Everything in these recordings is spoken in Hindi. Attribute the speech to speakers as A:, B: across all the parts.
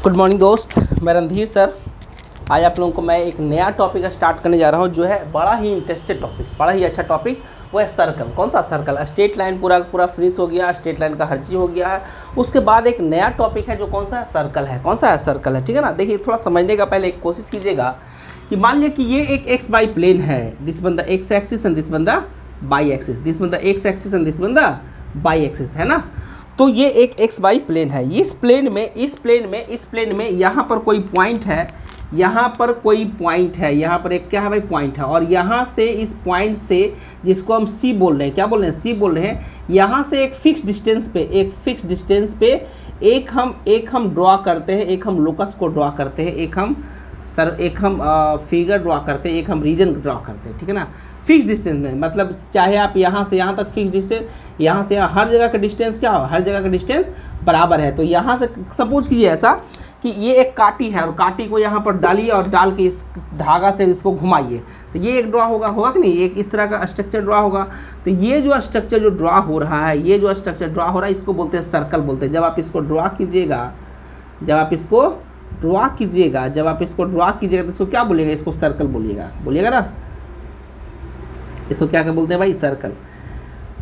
A: गुड मॉर्निंग दोस्त, मैं रणधीर सर। आज आप लोगों को मैं एक नया टॉपिक स्टार्ट करने जा रहा हूँ जो है बड़ा ही इंटरेस्टेड टॉपिक, बड़ा ही अच्छा टॉपिक। वो है सर्कल। कौन सा सर्कल? स्ट्रेट लाइन पूरा फिनिश हो गया, स्ट्रेट लाइन का हर चीज़ हो गया है। उसके बाद एक नया टॉपिक है जो कौन सा सर्कल है। कौन सा है? सर्कल है। ठीक है ना। देखिए, थोड़ा समझने का पहले एक कोशिश कीजिएगा कि मान लिया कि ये एक एक्स वाई प्लेन है, दिस बंदा एक्स एक्सिस एंड दिस बंदा बाई एक्सिस, दिस बंदा एक्स एक्सिस एंड दिस बंदा बाई एक्सिस, है ना। तो ये एक एक्स वाई प्लेन है। इस प्लेन में यहाँ पर कोई पॉइंट है, यहाँ पर कोई पॉइंट है, यहाँ पर एक क्या है भाई? पॉइंट है। और यहाँ से इस पॉइंट से, जिसको हम सी बोल रहे हैं, क्या बोल रहे हैं? सी बोल रहे हैं। यहाँ से एक फिक्स डिस्टेंस पे एक हम ड्रॉ करते हैं, एक हम लोकस को ड्रॉ करते हैं, एक हम फिगर ड्रॉ करते हैं, एक हम रीजन ड्रॉ करते हैं। ठीक है ना। फिक्स डिस्टेंस में मतलब चाहे आप यहाँ से यहाँ तक फिक्स डिस्टेंस, यहाँ से यहाँ, हर जगह का डिस्टेंस क्या हो? हर जगह का डिस्टेंस बराबर है। तो यहाँ से सपोज कीजिए ऐसा कि ये एक काटी है और काटी को यहाँ पर डालिए और डाल के इस धागा से इसको घुमाइए, तो ये एक ड्रॉ होगा कि नहीं? एक इस तरह का स्ट्रक्चर ड्रॉ होगा। तो ये जो स्ट्रक्चर जो ड्रॉ हो रहा है, इसको बोलते हैं सर्कल बोलते हैं। जब आप इसको ड्रॉ कीजिएगा तो इसको क्या बोलिएगा? इसको सर्कल बोलिएगा ना। इसको क्या बोलते हैं भाई? सर्कल।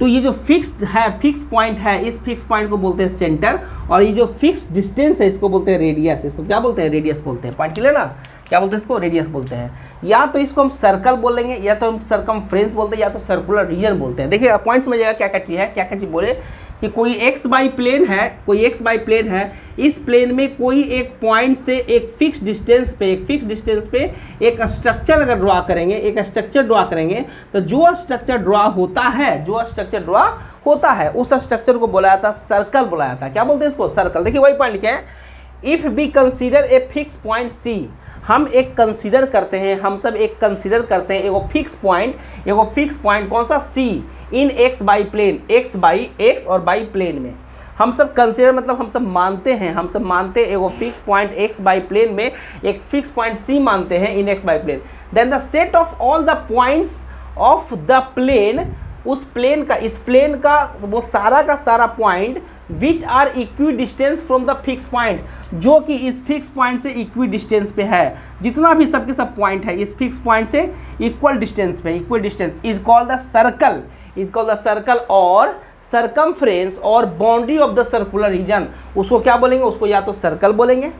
A: तो ये जो फिक्स पॉइंट है, इस फिक्स पॉइंट को बोलते हैं सेंटर, और ये जो फिक्स डिस्टेंस है इसको बोलते हैं रेडियस। इसको क्या बोलते हैं? रेडियस बोलते हैं। पॉइंट क्लियर ना? क्या बोलते हैं इसको? रेडियस बोलते हैं। या तो इसको हम सर्कल बोलेंगे, या तो हम सरकमफ्रेंस बोलते हैं, या तो सर्कुलर रीजन बोलते हैं। देखिए पॉइंट समझिएगा क्या क्या चीज़ है। क्या क्या चीज़ बोले कि कोई एक्स वाई प्लेन है, इस प्लेन में कोई एक पॉइंट से एक फिक्स डिस्टेंस पे एक स्ट्रक्चर अगर ड्रॉ करेंगे, तो जो स्ट्रक्चर ड्रॉ होता है उस स्ट्रक्चर को बोला जाता है सर्कल, बोला जाता है। क्या बोलते हैं इसको? सर्कल। देखिए वही पॉइंट क्या है। If we consider a fix point C, हम सब एक कंसीडर करते हैं एगो फिक्स पॉइंट कौन सा? सी, इन एक्स बाई प्लेन, एक्स और बाई प्लेन में हम सब कंसीडर मतलब हम सब मानते हैं एगो fix point x y plane में एक फिक्स पॉइंट सी मानते हैं in x y plane. Then the set of all the points of the plane, उस प्लेन का, इस प्लेन का वो सारा का सारा point which are equi distance from the fix point, जो कि इस फिक्स पॉइंट से इक्वी डिस्टेंस पे है। जितना भी सबके सब पॉइंट है इस फिक्स पॉइंट से equal distance is called the circle और सरकमफ्रेंस और boundary of the circular region. उसको क्या बोलेंगे? उसको या तो सर्कल बोलेंगे,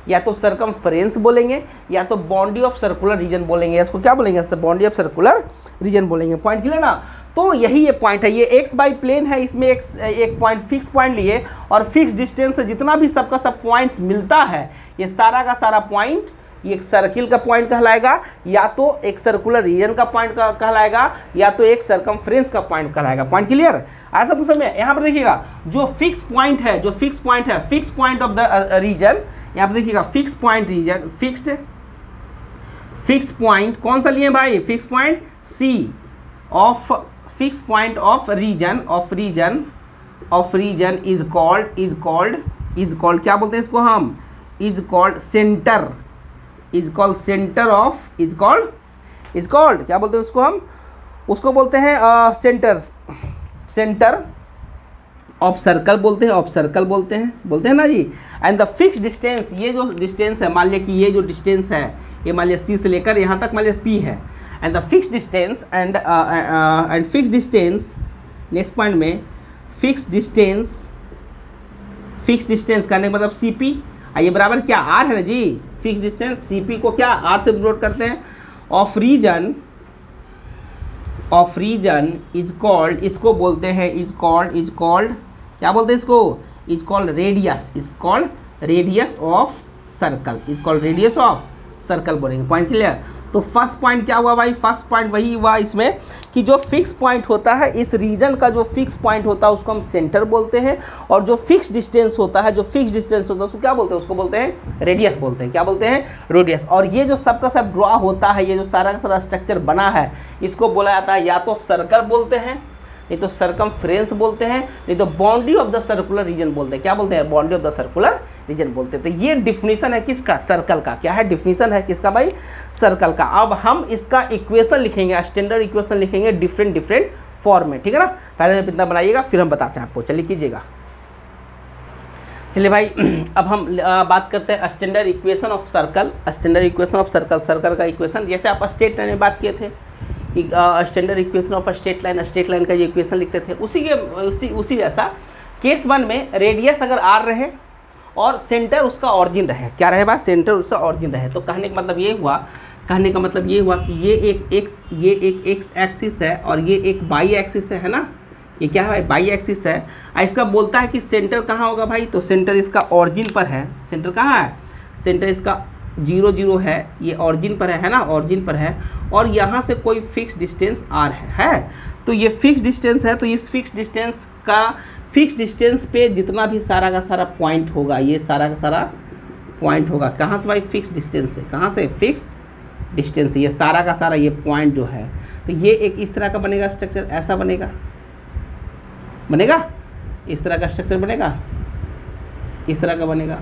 A: या तो सरकमफ्रेंस बोलेंगे, या तो बाउंड्री ऑफ सर्कुलर रीजन बोलेंगे। इसको क्या बोलेंगे? बाउंड्री ऑफ सर्कुलर रीजन बोलेंगे। पॉइंट क्लियर ना? तो यही ये पॉइंट है। ये एक्स बाई प्लेन है, इसमें एक पॉइंट फिक्स पॉइंट लिए और फिक्स डिस्टेंस से जितना भी सबका सब पॉइंट्स मिलता है, ये सारा का सारा पॉइंट ये एक सर्किल का पॉइंट कहलाएगा, या तो एक सर्कुलर रीजन का पॉइंट कहलाएगा, या तो एक सरकमफ्रेंस का पॉइंट कहलाएगा। Point clear? ऐसा कुछ समझ में? यहाँ पर देखिएगा जो फिक्स पॉइंट है fix point of the region, यहाँ पर देखिएगा fix point region, fixed point कौन सा लिए भाई? Fix point C of fix point of region is called क्या बोलते हैं इसको हम? इज कॉल्ड सेंटर क्या बोलते हैं उसको हम? उसको बोलते हैं सेंटर ऑफ सर्कल बोलते हैं ना जी। एंड द फिक्स डिस्टेंस, ये जो डिस्टेंस है, मान लिया कि ये जो डिस्टेंस है, ये मान लिया सी से लेकर यहाँ तक मान लिया पी है, and the fix distance and fix distance, next point में फिक्स डिस्टेंस करने का मतलब सी पी, ये बराबर क्या? आर है ना जी। फिक्स डिस्टेंस सी पी को क्या? आर से डिनोट करते हैं। ऑफ रीजन इज कॉल्ड, इसको बोलते हैं इज कॉल्ड क्या बोलते हैं इसको? Is called radius of circle बोलेंगे। Point clear? तो फर्स्ट पॉइंट क्या हुआ भाई? फर्स्ट पॉइंट वही हुआ इसमें कि जो फिक्स पॉइंट होता है, इस रीजन का जो फिक्स पॉइंट होता है उसको हम सेंटर बोलते हैं, और जो फिक्स डिस्टेंस होता है उसको क्या बोलते हैं? उसको बोलते हैं रेडियस बोलते हैं। क्या बोलते हैं? रेडियस। और ये जो सबका सब ड्रॉ होता है, ये जो सारा का सारा स्ट्रक्चर बना है, इसको बोला जाता है या तो सर्कल बोलते हैं, नहीं तो सरकमफ्रेंस बोलते हैं, नहीं तो boundary of the circular region बोलते हैं। क्या बोलते हैं? Boundary of the circular region बोलते हैं। तो ये डिफिनीशन है किसका? सर्कल का। क्या है? डिफिनीशन है किसका भाई? सर्कल का। अब हम इसका इक्वेशन लिखेंगे, स्टैंडर्ड इक्वेशन लिखेंगे डिफरेंट फॉर्म में। ठीक है ना? पहले इतना बनाइएगा, फिर हम बताते हैं आपको। चलिए कीजिएगा। चलिए भाई अब हम बात करते हैं standard equation of circle. Standard equation of circle, circle का इक्वेशन, जैसे आप स्ट्रेट लाइन में बात किए थे standard equation of straight line का जो इक्वेशन लिखते थे, उसी जैसा केस 1 में रेडियस अगर आर रहे और सेंटर उसका ऑरिजिन रहे, क्या रहे बा, सेंटर उसका ऑरिजिन रहे, तो कहने का मतलब ये हुआ कि ये एक एक्स एक्सिस है और ये एक वाई एक्सिस है ना, ये क्या है भाई, बाई एक्सिस है। इसका बोलता है कि सेंटर कहाँ होगा भाई, तो सेंटर इसका ऑरिजिन पर है। सेंटर कहाँ है, सेंटर इसका 0 0 है, ये ऑरिजिन पर है ना, ऑरिजिन पर है, और यहाँ से कोई फिक्स डिस्टेंस आर है। तो ये फिक्स डिस्टेंस है, तो इस फिक्स डिस्टेंस पे जितना भी सारा का सारा पॉइंट होगा, ये सारा का सारा पॉइंट होगा कहाँ से भाई, फिक्स डिस्टेंस से। कहाँ से, फिक्स डिस्टेंस से। ये सारा का सारा ये पॉइंट जो है, तो ये एक इस तरह का बनेगा स्ट्रक्चर, ऐसा बनेगा इस तरह का स्ट्रक्चर बनेगा, इस तरह का बनेगा,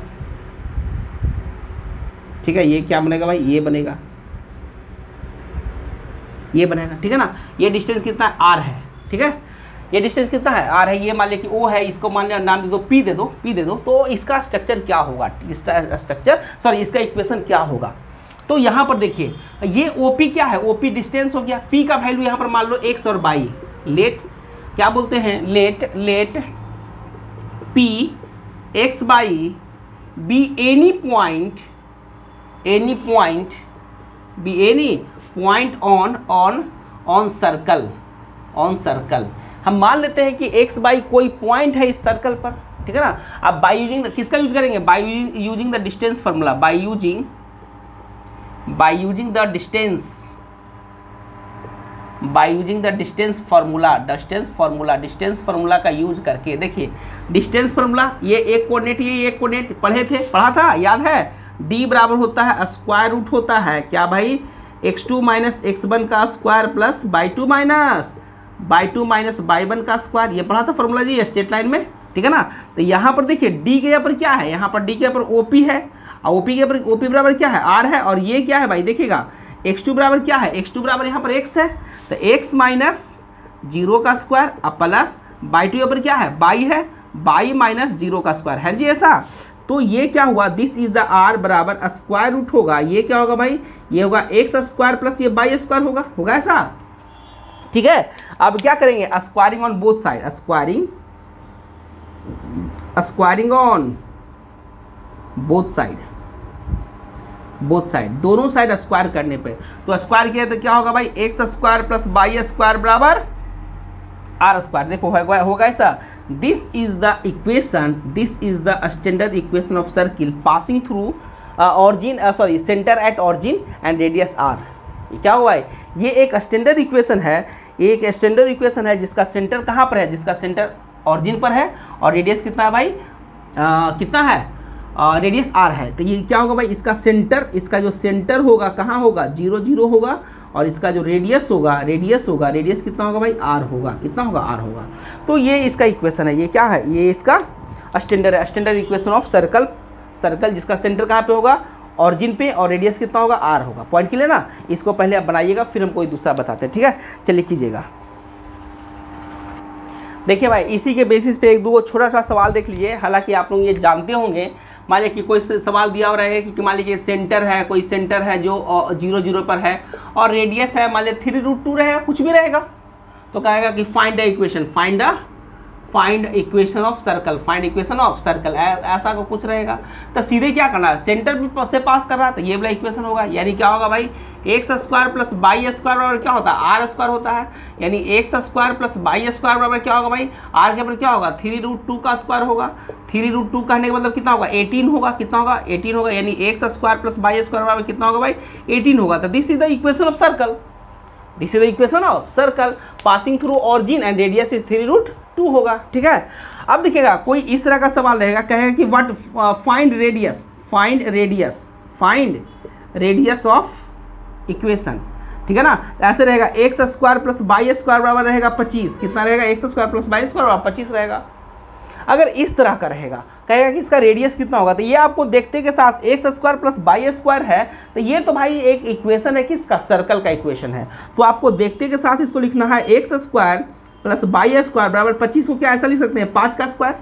A: ठीक है। ये क्या बनेगा भाई, ये बनेगा, ये बनेगा, ठीक है ना। ये डिस्टेंस कितना है, आर है, ठीक है। ये डिस्टेंस कितना है, आर है। ये मान लिया कि ओ है, इसको मान लिया नाम दे दो पी दे दो। तो इसका स्ट्रक्चर क्या होगा, इसका इक्वेशन क्या होगा। तो यहाँ पर देखिए, ये ओपी क्या है, ओपी डिस्टेंस हो गया, पी का वैल्यू यहाँ पर मान लो एक्स और वाई, लेट क्या बोलते हैं, let P X Y be any point on circle. हम मान लेते हैं कि एक्स बाई कोई पॉइंट है इस सर्कल पर, ठीक है ना। अब बाई यूजिंग किसका यूज करेंगे, by using the distance formula, by using the distance formula का यूज करके, देखिए डिस्टेंस फार्मूला, ये एक कोऑर्डिनेट पढ़ा था, याद है। d बराबर होता है स्क्वायर रूट होता है क्या भाई, x2 माइनस x1 का square plus y2 minus y1 का स्क्वायर, ये पढ़ा था फार्मूला जी स्ट्रेट लाइन में, ठीक है ना। तो यहाँ पर देखिए d के यहाँ पर क्या है, यहाँ पर d के यहाँ पर OP है, और OP बराबर क्या है, r है, और ये क्या है भाई, देखिएगा x2 बराबर क्या है, x2 बराबर यहाँ पर x है, तो x माइनस 0 का स्क्वायर अब प्लस y2 यहाँ पर क्या है, y है, y माइनस 0 का स्क्वायर है जी, ऐसा। तो ये क्या हुआ, दिस इज द r बराबर स्क्वायर रूट होगा, ये क्या होगा भाई, ये होगा एक्स स्क्वायर प्लस ये y स्क्वायर होगा ऐसा, ठीक है। अब क्या करेंगे, squaring on both side, squaring on both side, दोनों साइड स्क्वायर करने पे, तो स्क्वायर किया तो क्या होगा भाई, X square plus y square बराबर आर स्क्वायर। देखो होगा ऐसा, this is the standard equation of circle passing through centre at origin and radius R. क्या हुआ है, ये एक स्टैंडर्ड इक्वेशन है, जिसका सेंटर कहाँ पर है, जिसका सेंटर ऑरिजिन पर है, और रेडियस कितना है भाई, कितना है, रेडियस आर है। तो ये क्या होगा भाई, इसका जो सेंटर होगा कहाँ होगा, 0 0 होगा, और इसका जो रेडियस कितना होगा भाई, आर होगा, कितना होगा, आर होगा। तो ये इसका इक्वेशन है, ये क्या है, ये इसका स्टैंडर्ड इक्वेशन ऑफ सर्कल, जिसका सेंटर कहाँ पे होगा, ऑरिजिन पे, और रेडियस कितना होगा, आर होगा। पॉइंट क्लियर ना, इसको पहले आप बनाइएगा, फिर हम कोई दूसरा बताते हैं, ठीक है। चलिए कीजिएगा, देखिए भाई इसी के बेसिस पे एक दो छोटा सा सवाल देख लीजिए। हालांकि आप लोग ये जानते होंगे, मान लीजिए कि कोई सवाल दिया हो रहा है कि मान लीजिए कोई सेंटर है जो 0 0 पर है, और रेडियस है मान लीजिए 3√2 रहेगा, कुछ भी रहेगा, तो कहेगा कि फाइंड इक्वेशन ऑफ सर्कल, ऐसा को कुछ रहेगा। तो सीधे क्या करना है, सेंटर से पास कर रहा है, तो ये वाला इक्वेशन होगा, यानी क्या होगा भाई, X square plus y square बराबर क्या होता है, आर स्क्वायर होता है, यानी X square plus y square बराबर क्या होगा भाई, आर के ऊपर क्या होगा, 3√2 का स्क्वायर होगा। 3√2 कहने का मतलब कितना होगा, 18 होगा, कितना होगा, 18 होगा, यानी X square plus y square बराबर कितना होगा भाई, 18 होगा। तो this is the equation of circle, passing through origin and radius is 3√2 होगा, ठीक है। अब देखिएगा कोई इस तरह का सवाल रहेगा, कहेगा कि what find radius of equation, ठीक है ना। ऐसे रहेगा x square plus y square बराबर रहेगा 25, कितना रहेगा, x square plus y square बराबर 25 रहेगा। अगर इस तरह का रहेगा, कहेगा कि इसका रेडियस कितना होगा, तो ये आपको देखते के साथ x square plus y square है, तो ये तो भाई एक इक्वेशन है, किसका, सर्कल का इक्वेशन है। तो आपको देखते के साथ इसको लिखना है, x square plus y square बराबर 25 को क्या ऐसा लिख सकते हैं, 5 का स्क्वायर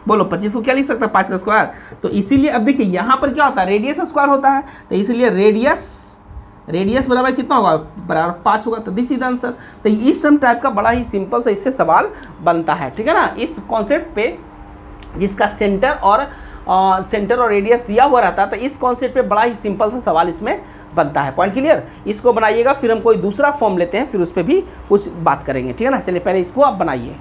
A: बोलो 25 को क्या लिख सकता है 5 का स्क्वायर। तो इसीलिए अब देखिए यहाँ पर क्या होता है रेडियस स्क्वायर होता है, तो इसीलिए रेडियस बराबर कितना होगा बराबर 5 होगा। तो दिस इज द आंसर। तो इस सम टाइप का बड़ा ही सिंपल सा इससे सवाल बनता है, ठीक है ना। इस कॉन्सेप्ट पे जिसका सेंटर और रेडियस दिया हुआ रहता है, तो इस कॉन्सेप्ट पे बड़ा ही सिंपल सा सवाल इसमें बनता है। Point clear. इसको बनाइएगा, फिर हम कोई दूसरा फॉर्म लेते हैं, फिर उस पर भी कुछ बात करेंगे, ठीक है ना। चलिए पहले इसको आप बनाइए।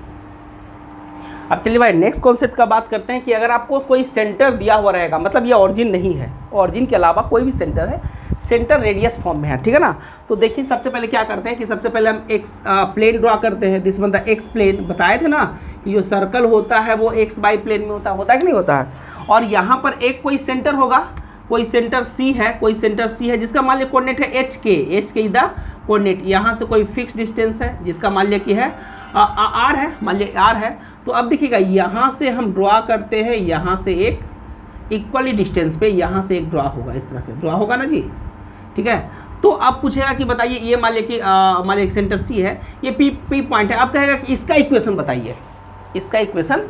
A: अब चलिए भाई नेक्स्ट कॉन्सेप्ट का बात करते हैं कि अगर आपको कोई सेंटर दिया हुआ रहेगा, मतलब ये ऑरिजिन नहीं है, ऑरिजिन के अलावा कोई भी सेंटर है, सेंटर रेडियस फॉर्म में है, ठीक है ना। तो देखिए सबसे पहले क्या करते हैं कि सबसे पहले हम एक्स प्लेन ड्रॉ करते हैं। दिस बनता है एक्स प्लेन। बताए थे ना कि जो सर्कल होता है वो एक्स वाई प्लेन में होता है कि नहीं होता है। और यहाँ पर एक कोई सेंटर होगा, कोई सेंटर सी है, कोई सेंटर सी है जिसका मान लिया कोऑर्डिनेट है एच के इज द कोऑर्डिनेट। यहाँ से कोई फिक्स डिस्टेंस है जिसका मान लिया कि है आर है, मान लिया आर है। तो अब देखिएगा यहाँ से हम ड्रॉ करते हैं, यहाँ से एक इक्वली डिस्टेंस पे यहाँ से एक ड्रॉ होगा, इस तरह से ड्रॉ होगा ना जी, ठीक है। तो अब पूछेगा कि बताइए ये मान लिया कि सेंटर सी है, ये पी पॉइंट है। अब कहेगा कि इसका इक्वेशन बताइए, इसका इक्वेशन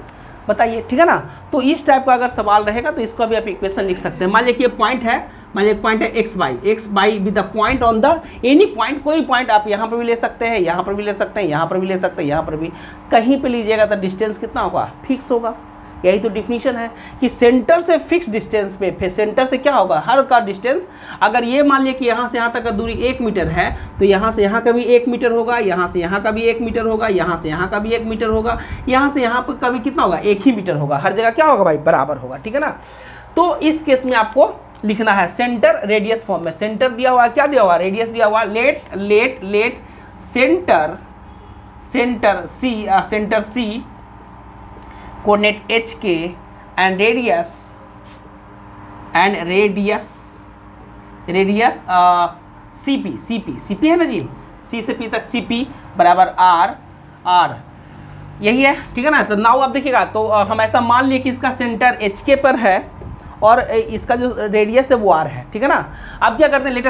A: बताइए, ठीक है ना। तो इस टाइप का अगर सवाल रहेगा तो इसको भी आप इक्वेशन लिख सकते हैं। मान लिया कि ये पॉइंट है, मान लिया पॉइंट है X Y with the point on the any point. कोई पॉइंट आप यहाँ पर भी ले सकते हैं, यहाँ पर भी ले सकते हैं, यहाँ पर भी ले सकते हैं, यहाँ पर भी कहीं पे लीजिएगा तो डिस्टेंस कितना होगा फिक्स होगा। यही तो डिफिनीशन है कि सेंटर से फिक्स डिस्टेंस पे, फिर सेंटर से क्या होगा हर का डिस्टेंस। अगर ये मान लिया कि यहाँ से यहाँ तक का दूरी 1 मीटर है, तो यहाँ से यहाँ का भी 1 मीटर होगा, यहाँ से यहाँ का भी 1 मीटर होगा, यहाँ से यहाँ का भी 1 मीटर होगा, यहाँ से यहाँ पर का भी कितना होगा 1 ही मीटर होगा। हर जगह क्या होगा भाई बराबर होगा, ठीक है ना। तो इस केस में आपको लिखना है सेंटर रेडियस फॉर्म में। सेंटर दिया हुआ, क्या दिया हुआ रेडियस दिया हुआ, let centre C coordinate H K and radius CP है ना जी, सी से पी तक सीपी बराबर आर यही है, ठीक है ना। तो नाउ आप देखिएगा, तो हम ऐसा मान लिए कि इसका सेंटर एच के पर है और इसका जो रेडियस है वो आर है, ठीक है ना। अब क्या करते हैं, let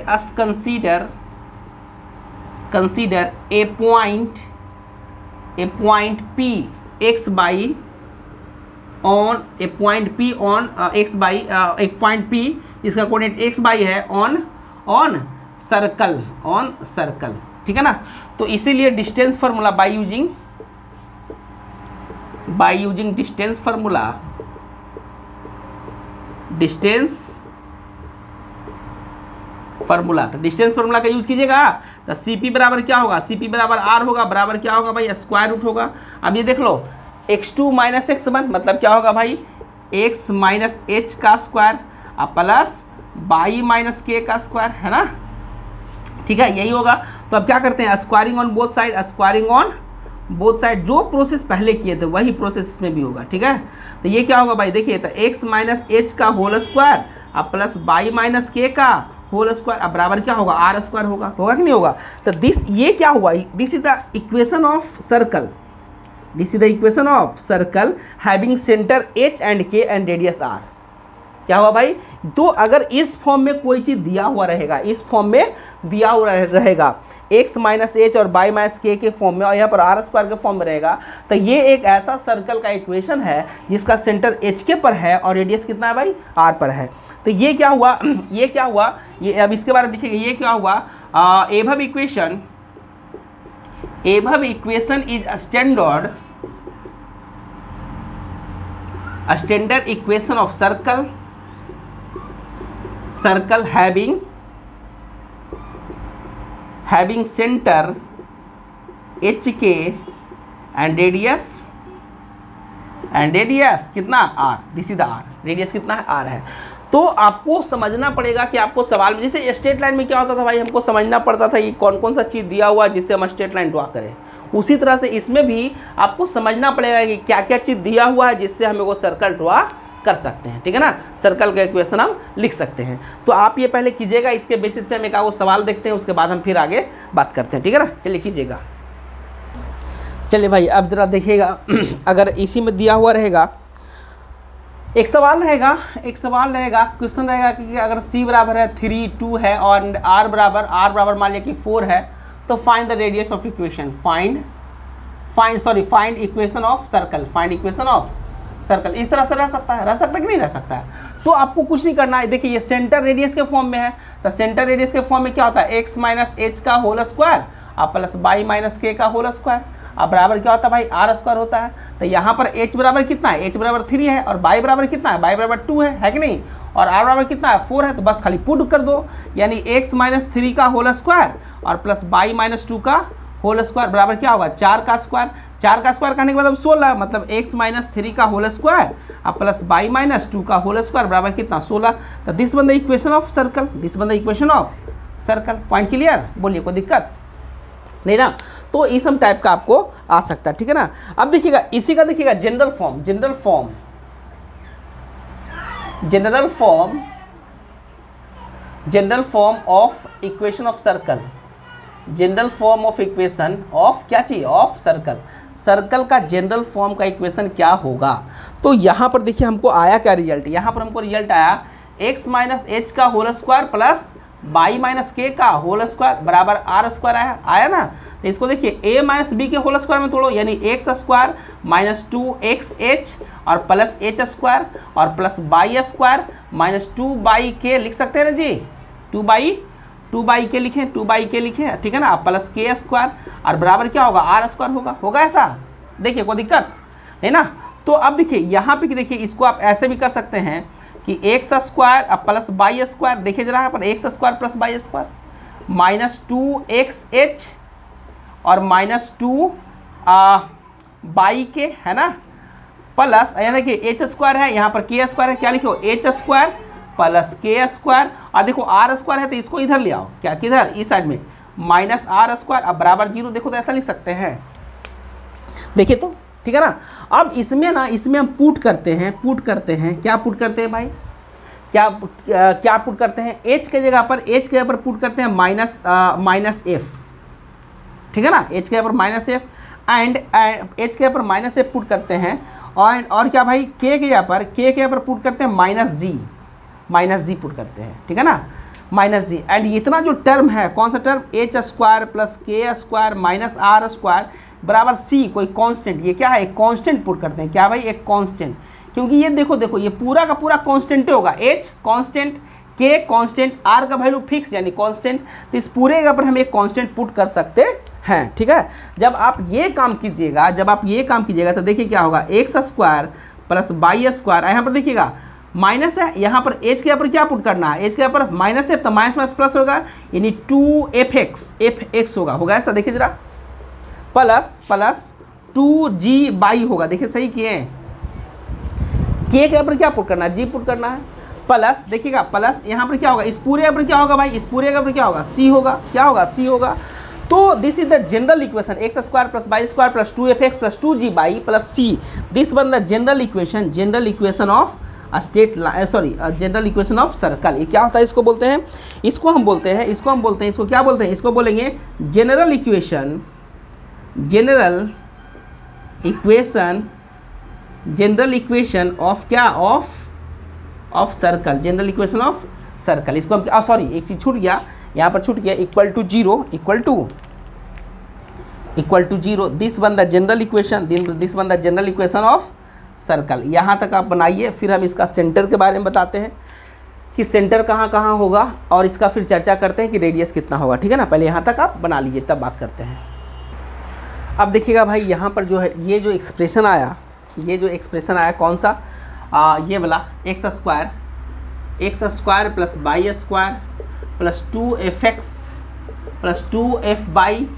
A: us consider a point P x by on A point P on x by एक पॉइंट P जिसका कोऑर्डिनेट x बाई है ऑन सर्कल, ठीक है ना। तो इसीलिए distance formula by using distance formula तो डिस्टेंस फार्मूला का यूज कीजिएगा। तो CP बराबर क्या होगा, CP बराबर R होगा, बराबर क्या होगा भाई स्क्वायर रूट होगा। अब ये देख लो x2 माइनस x1 मतलब क्या होगा भाई x माइनस h का स्क्वायर अब प्लस y माइनस k का स्क्वायर, है ना, ठीक है यही होगा। तो अब क्या करते हैं स्क्वायरिंग ऑन बोथ साइड, जो प्रोसेस पहले किए थे वही प्रोसेस इसमें भी होगा, ठीक है। तो ये क्या होगा भाई देखिए, तो x माइनस h का होल स्क्वायर अब प्लस y माइनस k का होल स्क्वायर अब बराबर क्या होगा आर स्क्वायर होगा कि नहीं होगा। तो ये क्या हुआ, this is the equation of circle having centre h and k and radius r। क्या हुआ भाई, तो अगर इस फॉर्म में कोई चीज़ दिया हुआ रहेगा, इस फॉर्म में दिया हुआ रहेगा x माइनस h और y माइनस k के फॉर्म में और यहाँ पर आर स्क्वायर के फॉर्म में रहेगा, तो ये एक ऐसा सर्कल का इक्वेशन है जिसका सेंटर h के पर है और रेडियस कितना है भाई r पर है। तो ये क्या हुआ ये अब इसके बारे में लिखिएगा, ये क्या हुआ above equation is standard equation of circle having center HK and radius कितना R, this is the R, radius कितना है R है। तो आपको समझना पड़ेगा कि आपको सवाल में जैसे स्ट्रेट लाइन में क्या होता था भाई, हमको समझना पड़ता था कि कौन कौन सा चीज़ दिया हुआ जिससे हम स्ट्रेट लाइन ड्रॉ करें, उसी तरह से इसमें भी आपको समझना पड़ेगा कि क्या क्या चीज़ दिया हुआ है जिससे हम वो सर्कल ड्रॉ कर सकते हैं, ठीक है ना। सर्कल का इक्वेशन हम लिख सकते हैं। तो आप ये पहले कीजिएगा, इसके बेसिस पे हम एक वो सवाल देखते हैं, उसके बाद हम फिर आगे बात करते हैं, ठीक है ना। चलिए कीजिएगा। चलिए भाई अब जरा देखिएगा अगर इसी में दिया हुआ रहेगा एक सवाल रहेगा क्वेश्चन रहेगा कि अगर C बराबर है 3 2 है और R बराबर मान लिया कि 4 है, तो find the radius of equation, find equation of circle, find equation of circle. इस तरह से रह सकता है कि नहीं रह सकता है। तो आपको कुछ नहीं करना है, देखिए ये सेंटर रेडियस के फॉर्म में है, तो सेंटर रेडियस के फॉर्म में क्या होता है, x माइनस एच का होल स्क्वायर और प्लस बाई माइनस के का होल स्क्वायर, अब बराबर क्या होता है भाई, आर स्क्वायर होता है। तो यहाँ पर h बराबर कितना है, h बराबर 3 है, और बाई बराबर कितना है, बाई बराबर 2 है कि नहीं, और r बराबर कितना है, 4 है। तो बस खाली पुट कर दो, यानी x माइनस 3 का होल स्क्वायर और प्लस बाई माइनस 2 का होल स्क्वायर बराबर क्या होगा, 4 का स्क्वायर। 4 का स्क्वायर करने के मतलब 16, मतलब x माइनस 3 का होल स्क्वायर और प्लस बाई माइनस 2 का होल स्क्वायर बराबर कितना, 16। तो this one the equation of circle, this one the equation of circle. Point clear, बोलिए कोई दिक्कत नहीं ना। तो इस सम टाइप का आपको आ सकता है, ठीक है ना। अब देखिएगा इसी का, देखिएगा general form, general form of equation of circle, general form of equation of क्या चाहिए, ऑफ सर्कल। सर्कल का जनरल फॉर्म का इक्वेशन क्या होगा। तो यहाँ पर देखिए हमको आया क्या रिजल्ट, यहाँ पर हमको रिजल्ट आया x माइनस एच का whole square plus Y minus K का होल स्क्वायर बराबर आर स्क्वायर आया ना। तो इसको देखिए a माइनस बी के होल स्क्वायर में तोड़ो, यानी एक्स स्क्वायर माइनस 2xh और प्लस एच स्क्वायर और plus Y square minus 2 Y K लिख सकते हैं ना जी, 2 बाई के लिखें, 2 बाई के लिखें, ठीक है ना, प्लस के स्क्वायर और बराबर क्या होगा, आर स्क्वायर होगा ऐसा। देखिए कोई दिक्कत है ना। तो अब देखिए यहाँ पे देखिए इसको आप ऐसे भी कर सकते हैं कि x square plus Y square, देखिए जरा यहाँ पर x square plus Y square minus 2xh और माइनस 2 बाई के, है ना, प्लस यहाँ देखिए एच स्क्वायर है, यहाँ पर के स्क्वायर है, क्या लिखो, एच स्क्वायर प्लस के स्क्वायर, और देखो आर स्क्वायर है तो इसको इधर ले आओ, क्या किधर, इस साइड में, माइनस आर स्क्वायर अब बराबर 0। देखो तो ऐसा लिख सकते हैं, देखिए तो ठीक है ना। अब इसमें ना, इसमें हम पुट करते हैं, क्या पुट करते हैं भाई, क्या पुट करते हैं, h के जगह पर पुट करते हैं माइनस f, ठीक है ना, h के जगह पर माइनस f एंड h के जगह पर माइनस f पुट करते हैं, और क्या भाई k के जगह पर पुट करते हैं माइनस जी पुट करते हैं, ठीक है ना, माइनस जी। एंड इतना जो टर्म है, कौन सा टर्म, एच स्क्वायर प्लस के स्क्वायर माइनस आर स्क्वायर बराबर सी, कोई कांस्टेंट, ये क्या है, एक कांस्टेंट पुट करते हैं, क्या भाई, एक कांस्टेंट, क्योंकि ये देखो ये पूरा का पूरा कांस्टेंट होगा, एच कांस्टेंट, के कांस्टेंट, आर का वैल्यू फिक्स यानी कांस्टेंट। तो इस पूरे के ऊपर हम एक कांस्टेंट पुट कर सकते हैं, ठीक है। जब आप ये काम कीजिएगा तो देखिए क्या होगा, x square plus Y square, यहाँ पर देखिएगा माइनस है, यहाँ पर एच के ऊपर क्या पुट करना है, एच के ऊपर माइनस है तो माइनस माइनस प्लस होगा, यानी 2fx होगा ऐसा, देखिए जरा, प्लस 2g बाई होगा, देखिए सही किए हैं, के ऊपर क्या पुट करना है, जी पुट करना है, प्लस देखिएगा, प्लस यहाँ पर क्या होगा, इस पूरे ऊपर क्या होगा भाई, इस पूरे ऊपर क्या होगा, सी होगा, क्या होगा, सी होगा। तो this is the general equation, X square plus Y square plus 2fx plus 2g Y plus C, this one the general equation of general equation of circle. ये क्या होता है, इसको बोलते हैं, इसको क्या बोलते हैं, इसको बोलेंगे जनरल इक्वेशन ऑफ क्या, of circle, general equation of circle. इसको हम सॉरी एक चीज छूट गया, यहाँ पर छूट गया, equal to zero, this one the general equation of circle. यहाँ तक आप बनाइए, फिर हम इसका सेंटर के बारे में बताते हैं कि सेंटर कहाँ होगा, और इसका फिर चर्चा करते हैं कि रेडियस कितना होगा, ठीक है ना। पहले यहाँ तक आप बना लीजिए, तब बात करते हैं। अब देखिएगा भाई यहाँ पर जो है, ये जो एक्सप्रेशन आया कौन सा, ये वाला x square plus Y square plus 2fx plus 2f by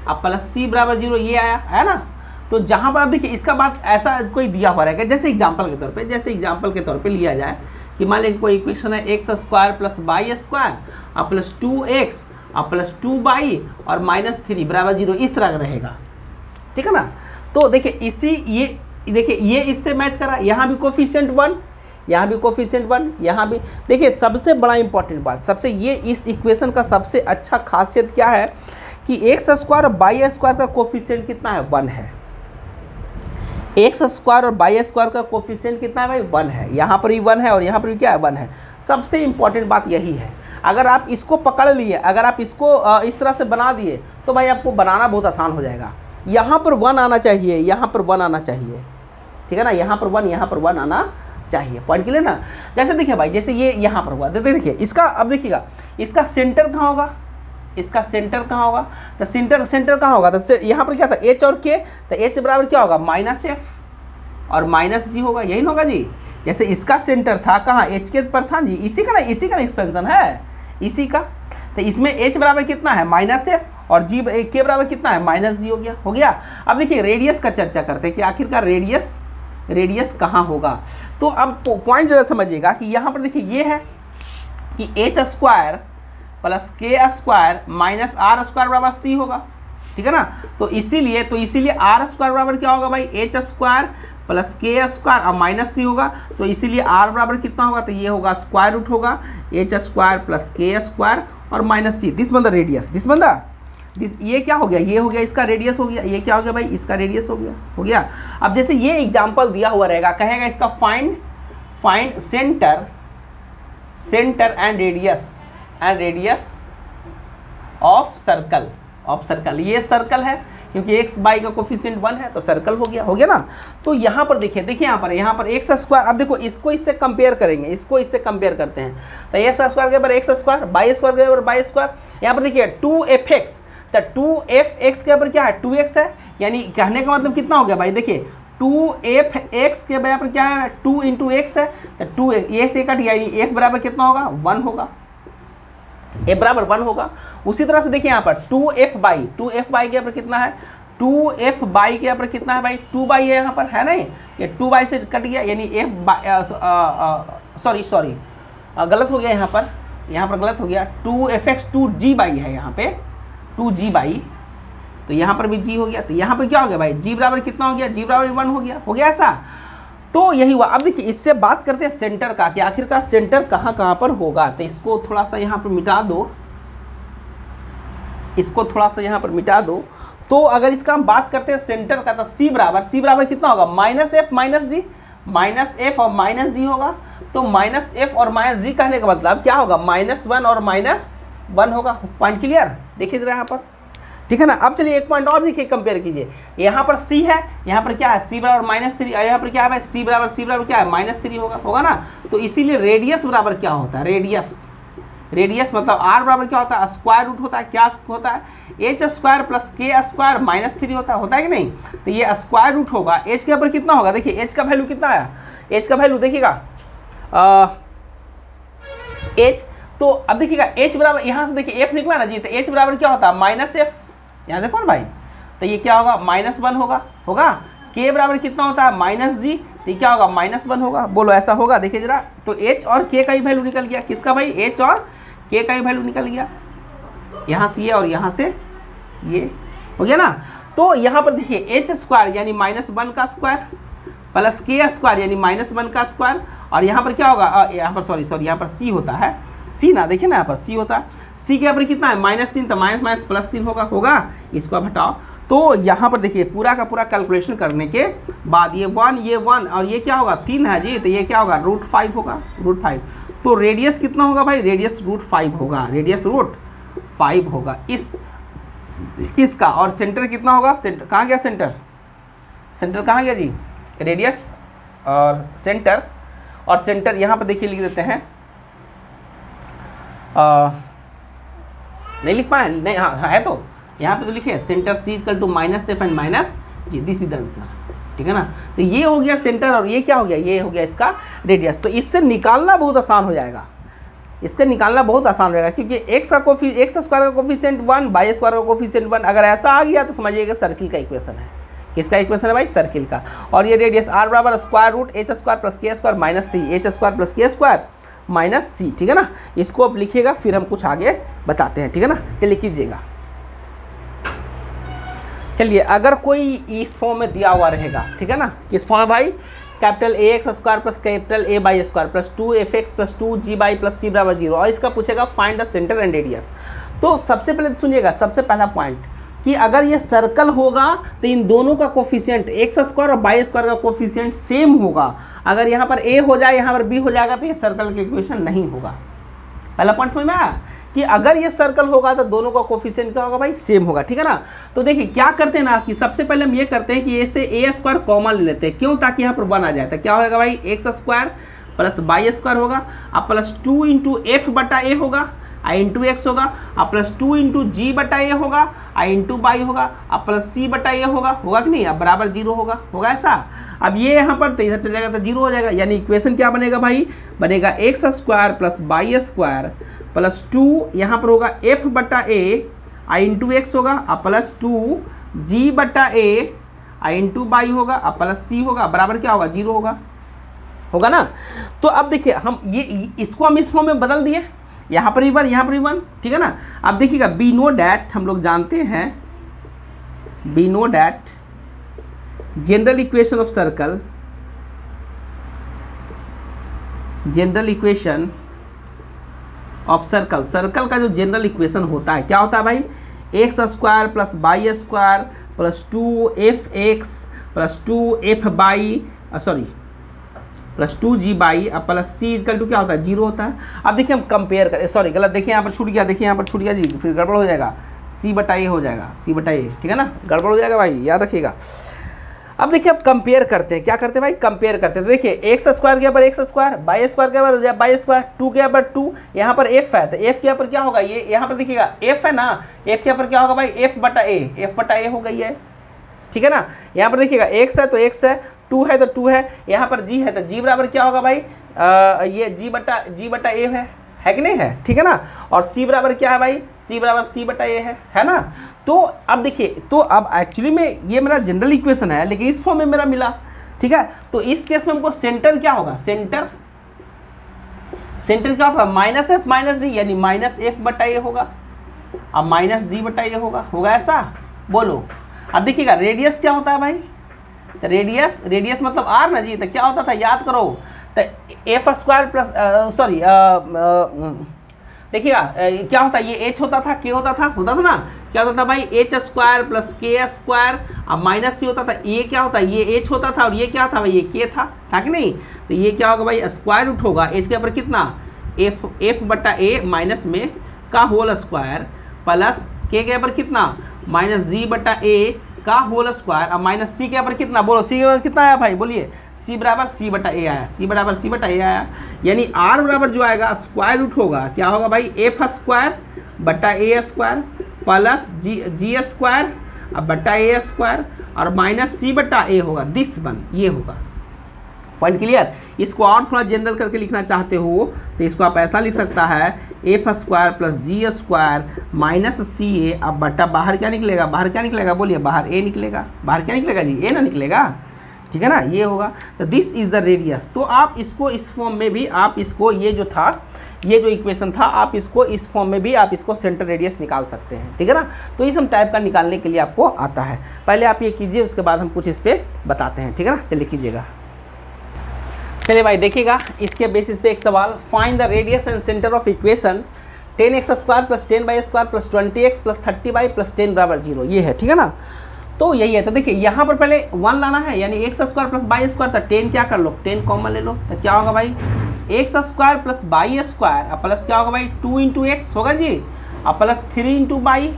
A: अब प्लस सी बराबर 0, ये आया है ना। तो जहाँ पर आप देखिए इसका बात ऐसा कोई दिया हुआ रहेगा, जैसे एग्जाम्पल के तौर पे लिया जाए कि मान लीजिए कोई इक्वेशन है x square plus Y square और प्लस 2x और प्लस 2 बाई और माइनस 3 बराबर 0, इस तरह का रहेगा, ठीक है ना। तो देखिए ये इससे मैच करा, यहाँ भी कोफिशिएंट 1, यहाँ भी देखिए। सबसे बड़ा इंपॉर्टेंट बात, ये इस इक्वेशन का सबसे अच्छा खासियत क्या है कि एक्स स्क्वायर और बाई स्क्वायर का कोफिशिएंट कितना है, 1 है। एक्स स्क्वायर और बाई स्क्वायर का कोफिशिएंट कितना है भाई, 1 है। यहाँ पर भी 1 है और यहाँ पर भी क्या है, 1 है। सबसे इंपॉर्टेंट बात यही है। अगर आप इसको पकड़ लिए, अगर आप इसको इस तरह से बना दिए तो भाई आपको बनाना बहुत आसान हो जाएगा। यहाँ पर 1 आना चाहिए, यहाँ पर 1 आना चाहिए, ठीक है ना, यहाँ पर 1, यहाँ पर 1 आना चाहिए। पॉइंट क्लियर ना। जैसे देखिए भाई, जैसे ये यहाँ पर हुआ, देखिए इसका, अब देखिएगा इसका सेंटर कहाँ होगा, इसका सेंटर कहाँ होगा, तो सेंटर कहाँ होगा, तो यहाँ पर क्या था h और k, तो h बराबर क्या होगा -f और -g होगा, यही ना होगा जी। जैसे इसका सेंटर था कहाँ, h के पर था जी, इसी का ना एक्सपेंशन है, इसी का, तो इसमें h बराबर कितना है -f और g k बराबर कितना है -g हो गया। अब देखिए रेडियस का चर्चा करते हैं कि आखिरकार रेडियस कहाँ होगा। तो अब पॉइंट जरा समझिएगा कि यहाँ पर देखिए ये है कि h square plus k square minus r square बराबर c होगा, ठीक है ना। तो इसीलिए r स्क्वायर बराबर क्या होगा भाई, h square plus k square और माइनस c होगा। तो इसीलिए r बराबर कितना होगा, तो ये होगा स्क्वायर रूट होगा h square plus k square और माइनस c। दिस बंदा रेडियस, ये क्या हो गया, ये हो गया इसका रेडियस हो गया, ये क्या हो गया भाई, इसका रेडियस हो गया। अब जैसे ये एग्जांपल दिया हुआ रहेगा, कहेगा इसका find centre and radius of circle. ये सर्कल है क्योंकि x बाई का कोफिशिएंट 1 है, तो सर्कल हो गया ना। तो यहाँ पर देखिए यहाँ पर x स्क्वायर, अब देखो इसको इससे कंपेयर करेंगे, इसको इससे कंपेयर करते हैं, तो x स्क्वायर के ऊपर x स्क्वायर, बाई स्क्वायर के ऊपर बाई स्क्वायर। यहाँ पर देखिए 2fx, तो 2fx के ऊपर क्या है 2x है, यानी कहने का मतलब कितना हो गया भाई, देखिए 2fx के बराबर क्या है 2 × x है, तो 2 ये से कट, यानी f बराबर कितना होगा 1 होगा, f बराबर 1 होगा। उसी तरह से देखिए यहाँ पर 2f बाई के ऊपर कितना है, 2f बाई के ऊपर कितना है भाई 2 बाई है यहाँ पर, है नहीं, ये 2 बाई से कट गया, यानी सॉरी गलत हो गया यहाँ पर गलत हो गया, 2fx 2g बाई है यहाँ पे 2g बाई, तो यहाँ पर भी g हो गया, तो यहाँ पर क्या हो गया भाई g बराबर कितना हो गया, g बराबर 1 हो गया ऐसा। तो यही हुआ। अब देखिए इससे बात करते हैं सेंटर का, कि आखिरकार सेंटर कहाँ पर होगा। तो इसको थोड़ा सा यहाँ पर मिटा दो, तो अगर इसका हम बात करते हैं सेंटर का, तो c बराबर कितना होगा -f -g और -g होगा। तो -f और -g कहने का मतलब क्या होगा, -1 और -1 होगा। पॉइंट क्लियर, देखिए जरा यहाँ पर, ठीक है ना। अब चलिए एक पॉइंट और देखिए, कंपेयर कीजिए, यहाँ पर c है, यहाँ पर क्या है c बराबर -3, और यहाँ पर क्या है c बराबर क्या है -3 होगा ना। तो इसीलिए रेडियस बराबर क्या होता है, रेडियस मतलब r बराबर क्या होता है, स्क्वायर रूट होता है, क्या होता है h square plus k square -3 होता है कि नहीं। तो ये स्क्वायर रूट होगा, h के ऊपर कितना होगा, देखिए h का वैल्यू कितना आया, h का वैल्यू देखिएगा h, तो अब देखिएगा h बराबर, यहाँ से देखिए f निकला ना जी, तो h बराबर क्या होता है -f, यहाँ देखो ना भाई, तो ये क्या होगा -1 होगा। k बराबर कितना होता है -g, तो ये क्या होगा -1 होगा। बोलो ऐसा होगा, देखिए जरा, तो h और k का ही वैल्यू निकल गया, किसका भाई, h और k का ही वैल्यू निकल गया, यहाँ से ये और यहाँ से ये हो गया ना। तो यहाँ पर देखिए h स्क्वायर यानी -1 का स्क्वायर प्लस k स्क्वायर यानी -1 का स्क्वायर, और यहाँ पर क्या होगा, यहाँ पर सॉरी यहाँ पर c होता है, c ना, देखिए ना यहाँ पर c होता है, c के ऊपर कितना है -3, तो माइनस +3 होगा, इसको आप हटाओ। तो यहाँ पर देखिए पूरा का पूरा कैलकुलेशन करने के बाद ये 1 और ये क्या होगा 3 है जी, तो ये क्या होगा √5 होगा, √5। तो रेडियस कितना होगा भाई, रेडियस √5 होगा, रेडियस √5 होगा इसका। और सेंटर कितना होगा, सेंटर कहाँ गया, सेंटर कहाँ गया जी, रेडियस और सेंटर यहाँ पर देखिए लिख देते हैं, नहीं लिख पाए, नहीं हाँ है, तो यहाँ पे तो लिखे centre c = -f and -g, this is the answer, ठीक है ना। तो ये हो गया सेंटर, और ये क्या हो गया, ये हो गया इसका रेडियस। तो इससे निकालना बहुत आसान हो जाएगा, क्योंकि x स्क्वायर का कोफिशिएंट 1, बाई स्क्वायर का कोफिशिएंट 1, अगर ऐसा आ गया तो समझिएगा सर्किल का इक्वेशन है। किसका इक्वेशन है भाई, सर्किल का। और ये रेडियस r बराबर square root h square plus k square minus c, h square plus k square minus c, ठीक है ना। इसको आप लिखिएगा, फिर हम कुछ आगे बताते हैं, ठीक है ना। चलिए कीजिएगा। चलिए अगर कोई इस फॉर्म में दिया हुआ रहेगा, ठीक है ना, किस फॉर्म में भाई, capital ax square plus capital a by square plus 2fx plus 2g Y plus c बराबर 0, और इसका पूछेगा find the centre and radius. तो सबसे पहले सुनिएगा, सबसे पहला पॉइंट कि अगर ये सर्कल होगा तो इन दोनों का कोफिशिएंट एक्स स्क्वायर और बाई स्क्वायर का कोफिशिएंट सेम होगा। अगर यहाँ पर a हो जाए यहाँ पर b हो जाएगा तो ये सर्कल का इक्वेशन नहीं होगा। पहला पॉइंट समझ में आया कि अगर ये सर्कल होगा तो दोनों का कोफिशिएंट क्या होगा भाई, सेम होगा, ठीक है ना। तो देखिए क्या करते हैं ना कि सबसे पहले हम ये करते हैं कि ए से ए स्क्वायर कॉमन ले लेते हैं, क्यों, ताकि यहाँ पर 1 आ जाए। तो क्या होगा भाई, X square plus Y square होगा, अब प्लस 2 इंटू एफ बटा ए होगा, आई इंटू एक्स होगा, अब प्लस 2 इंटू जी बटा ए होगा, आई इंटू बाई होगा, अब प्लस सी बटा ए होगा कि नहीं, अब बराबर 0 होगा ऐसा। अब ये यहाँ पर तो इधर चल जाएगा तो 0 हो जाएगा, यानी इक्वेशन क्या बनेगा भाई, बनेगा X square plus Y square plus 2 यहाँ पर होगा एफ बटा ए आई इंटू एक्स होगा, अब प्लस 2 जी बटा ए आई इंटू बाई होगा, अब प्लस सी होगा, बराबर क्या होगा, 0 होगा ना। तो अब देखिए हम ये इसको हम इस फॉर्म में बदल दिए, यहाँ पर भी 1 यहाँ पर भी 1, ठीक है ना। अब देखिएगा बी नो डैट, हम लोग जानते हैं B no that general equation of circle, general equation of circle, circle का जो जनरल इक्वेशन होता है क्या होता है भाई, X square plus Y square plus 2 F X plus 2 F Y plus 2g Y अब प्लस सी इजकल टू क्या होता है, 0 होता है। अब देखिए हम कंपेयर करें, सॉरी गलत, देखिए यहाँ पर छूट गया, देखिए यहाँ पर छूट गया जी, फिर गड़बड़ हो जाएगा, c बटा ए हो जाएगा, c बटा ए, ठीक है ना, गड़बड़ हो जाएगा भाई, याद रखिएगा। अब देखिए अब कंपेयर करते हैं, क्या करते हैं भाई, कंपेयर करते हैं। तो देखिए एक्स स्क्वायर के ऊपर एक्स स्क्वायर, बाई स्क्वायर के ऊपर बाई स्क्वायर, 2 के ऊपर 2, यहाँ पर एफ है तो एफ के ऊपर क्या होगा, ये यहाँ पर देखिएगा एफ है ना, एफ के ऊपर क्या होगा भाई, एफ बटा ए हो गई है, ठीक है ना। यहाँ पर देखिएगा एक्स है तो एक्स है, 2 है तो 2 है, यहाँ पर जी है तो जी बराबर क्या होगा भाई, ये जी बटा ए है कि नहीं है, ठीक है ना। और सी बराबर क्या है भाई, सी बराबर सी बटा ए है ना। तो अब देखिए, तो अब एक्चुअली में ये मेरा जनरल इक्वेशन है लेकिन इस फॉर्म में मेरा मिला, ठीक है। तो इस केस में हमको सेंटर क्या होगा, सेंटर क्या होगा, माइनस एफ माइनस जी, यानी माइनस एफ बटा ए होगा, अब माइनस जी बटा ए होगा ऐसा, बोलो। अब देखिएगा रेडियस क्या होता है भाई, तो रेडियस मतलब आर ना जी, तो क्या होता था याद करो, तो एफ स्क्वायर प्लस सॉरी देखिएगा क्या होता है, ये एच होता था, के होता था ना, क्या होता था भाई, एच स्क्वायर प्लस के स्क्वायर, अब माइनस सी होता था, ये क्या होता है, ये एच होता था और ये क्या था भाई, ये के था कि नहीं। तो ये क्या होगा भाई, स्क्वायर रूट होगा एच के ऊपर कितना, एफ बटा ए माइनस में का होल स्क्वायर प्लस के ऊपर कितना, माइनस जी बटा ए का होल स्क्वायर, अब माइनस सी के ऊपर कितना, बोलो सी के ऊपर कितना आया भाई, बोलिए, सी बराबर सी बटा ए आया, सी बराबर सी बटा ए आया, यानी आर बराबर जो आएगा स्क्वायर रूट होगा, क्या होगा भाई, एफ स्क्वायर बटा ए स्क्वायर प्लस जी स्क्वायर अब बटा ए स्क्वायर और माइनस सी बटा ए होगा, दिस वन, ये होगा। Point clear. इसको और थोड़ा जनरल करके लिखना चाहते हो तो इसको आप ऐसा लिख सकता है, एफ स्क्वायर प्लस जी स्क्वायर माइनस सी ए, अब बटा बाहर क्या निकलेगा, बोलिए, बाहर ए निकलेगा, बाहर क्या निकलेगा जी, ए ना निकलेगा, ठीक है ना, ये होगा। तो दिस इज द रेडियस। तो आप इसको इस फॉर्म में भी आप इसको, ये जो था, ये जो इक्वेशन था, आप इसको इस फॉर्म में भी आप इसको सेंटर रेडियस निकाल सकते हैं, ठीक है ना। तो इस हम टाइप का निकालने के लिए आपको आता है, पहले आप ये कीजिए, उसके बाद हम कुछ इस पर बताते हैं, ठीक है ना। चलिए कीजिएगा। चलिए भाई देखिएगा, इसके बेसिस पे एक सवाल, find the radius and centre of equation 10x square plus 10y square plus 20x plus 30y plus 10 बराबर 0, ये है, ठीक है ना। तो यही है। तो देखिए यहाँ पर पहले 1 लाना है, यानी X square plus Y square, तो 10 क्या कर लो, 10 कॉमन ले लो, तो क्या होगा भाई, X square plus Y square, अब प्लस क्या होगा भाई, 2 इंटू एक्स होगा जी, अब प्लस 3 इंटू वाई,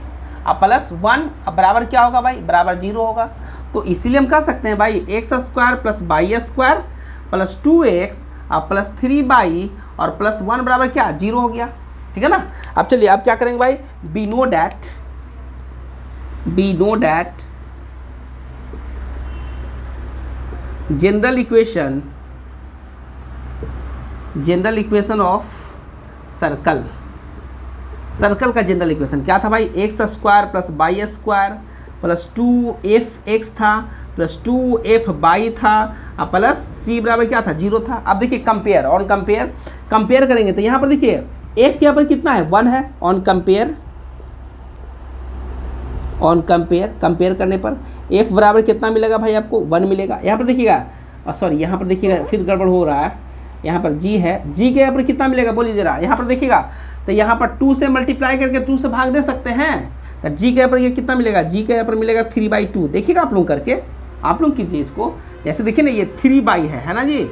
A: अब प्लस 1, अब बराबर क्या होगा भाई, बराबर 0 होगा। तो इसीलिए हम कह सकते हैं भाई X square plus Y square plus 2x अब प्लस 3y और प्लस 1 बराबर क्या, 0 हो गया, ठीक है ना। अब चलिए अब क्या करेंगे भाई, be no that general equation of circle का जनरल इक्वेशन क्या था भाई, X square plus Y square plus 2f(x) था प्लस 2f बाई था और प्लस c बराबर क्या था, 0 था। अब देखिए कंपेयर करेंगे तो यहाँ पर देखिए एक के यहाँ पर कितना है, 1 है, ऑन कंपेयर करने पर f बराबर कितना मिलेगा भाई, आपको 1 मिलेगा। यहाँ पर देखिएगा, सॉरी यहाँ पर देखिएगा फिर गड़बड़ हो रहा है, यहाँ पर g है, g के यहाँ पर कितना मिलेगा बोलिए जरा, यहाँ पर देखिएगा तो यहाँ पर 2 से मल्टीप्लाई करके 2 से भाग दे सकते हैं, तो g के यहाँ पर ये कितना मिलेगा, g के यहाँ पर मिलेगा 3/2। देखिएगा आप लोग करके, आप लोग कीजिए इसको, जैसे देखिए ना ये 3 बाई है ना जी,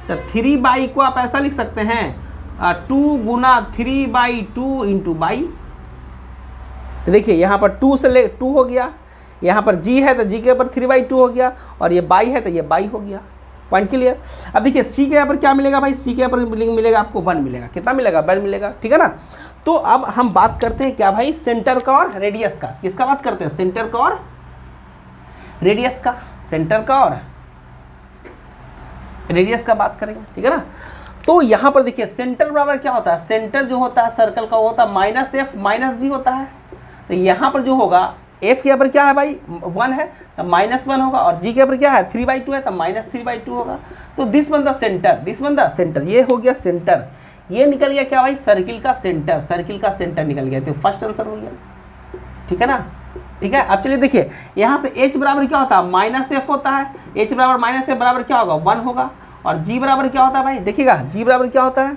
A: तो 3 बाई को आप ऐसा लिख सकते हैं 2 गुना 3/2 इंटू बाई। तो देखिए यहाँ पर 2 से ले 2 हो गया, यहाँ पर जी है तो जी के ऊपर 3/2 हो गया, और ये बाई है तो ये बाई हो गया। Point clear. अब देखिए सी के यहाँ पर क्या मिलेगा भाई, सी के यहाँ पर मिलेगा आपको 1 मिलेगा। कितना मिलेगा, 1 मिलेगा, ठीक है ना। तो अब हम बात करते हैं क्या भाई, सेंटर का और रेडियस का। किसका बात करते हैं, सेंटर का और रेडियस का, सेंटर का और रेडियस का बात करेंगे, ठीक है ना। तो यहाँ पर देखिए सेंटर बराबर क्या होता है, सेंटर जो होता है सर्कल का वो होता है -f -g होता है। तो यहाँ पर जो होगा f के यहाँ पर क्या है भाई 1 है तो -1 होगा, और g के यहाँ पर क्या है 3/2 है तो -3/2 होगा। तो this one the centre, this one the centre, ये हो गया सेंटर। ये निकल गया क्या भाई, सर्किल का सेंटर, सर्किल का सेंटर निकल गया। तो फर्स्ट आंसर हो गया, ठीक है ना। ठीक है, अब चलिए देखिए यहाँ से h बराबर क्या होता है -f होता है, h बराबर -f बराबर क्या होगा 1 होगा, और g बराबर क्या होता है भाई, देखिएगा g बराबर क्या होता है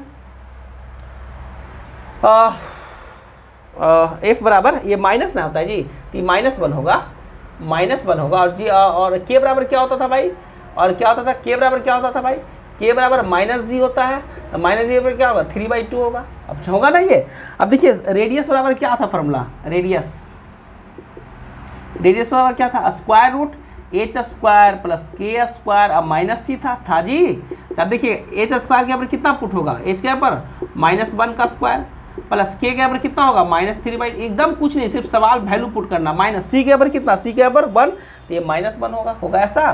A: f बराबर ये माइनस ना होता है जी, तो -1 होगा, -1 होगा। और g और k बराबर क्या होता था भाई, और क्या होता था k बराबर क्या होता था भाई, k बराबर -g होता है, तो -g बराबर क्या होगा 3/2 होगा। अब होगा ना ये। अब देखिए रेडियस बराबर क्या था फॉर्मूला, रेडियस बराबर क्या था, square root h² plus k² अब -c था जी। तब देखिए h² के यहाँ पर कितना पुट होगा, h के यहाँ पर -1 का स्क्वायर प्लस k के यहाँ पर कितना होगा -3/2, एकदम कुछ नहीं, सिर्फ सवाल वैल्यू पुट करना। -c के यहाँ पर कितना, c के यहाँ पर 1, तो ये -1 होगा ऐसा।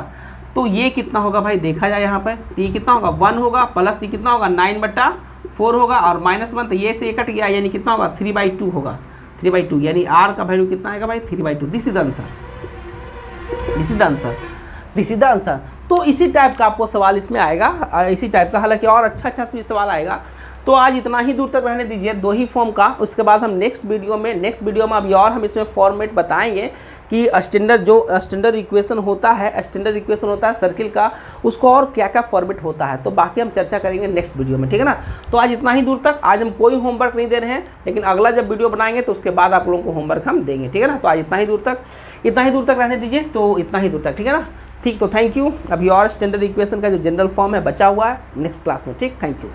A: तो ये कितना होगा भाई, देखा जाए यहाँ पर, तो ये कितना होगा 1 होगा, प्लस ये कितना होगा 9/4 होगा, और -1 तो ये से कट गया, यानी कितना होगा 3/2 होगा, 3/2, यानी r का वैल्यू कितना आएगा भाई 3/2। This is the answer, this is the answer, this is the answer. तो इसी टाइप का आपको सवाल इसमें आएगा, इसी टाइप का, हालांकि और अच्छा भी सवाल आएगा। तो आज इतना ही दूर तक रहने दीजिए, 2 ही फॉर्म का। उसके बाद हम नेक्स्ट वीडियो में अभी और हम इसमें फॉर्मेट बताएंगे कि स्टैंडर्ड इक्वेशन होता है, सर्किल का, उसको और क्या क्या फॉर्मेट होता है। तो बाकी हम चर्चा करेंगे नेक्स्ट वीडियो में, ठीक है ना। तो आज इतना ही दूर तक, आज हम कोई होमवर्क नहीं दे रहे हैं, लेकिन अगला जब वीडियो बनाएंगे तो उसके बाद आप लोगों को होमवर्क हम देंगे, ठीक है ना। तो आज इतना ही दूर तक रहने दीजिए, तो इतना ही दूर तक, ठीक है ना। ठीक, तो थैंक यू। अभी और स्टैंडर्ड इक्वेशन का जो जनरल फॉर्म है बचा हुआ है नेक्स्ट क्लास में, ठीक, थैंक यू।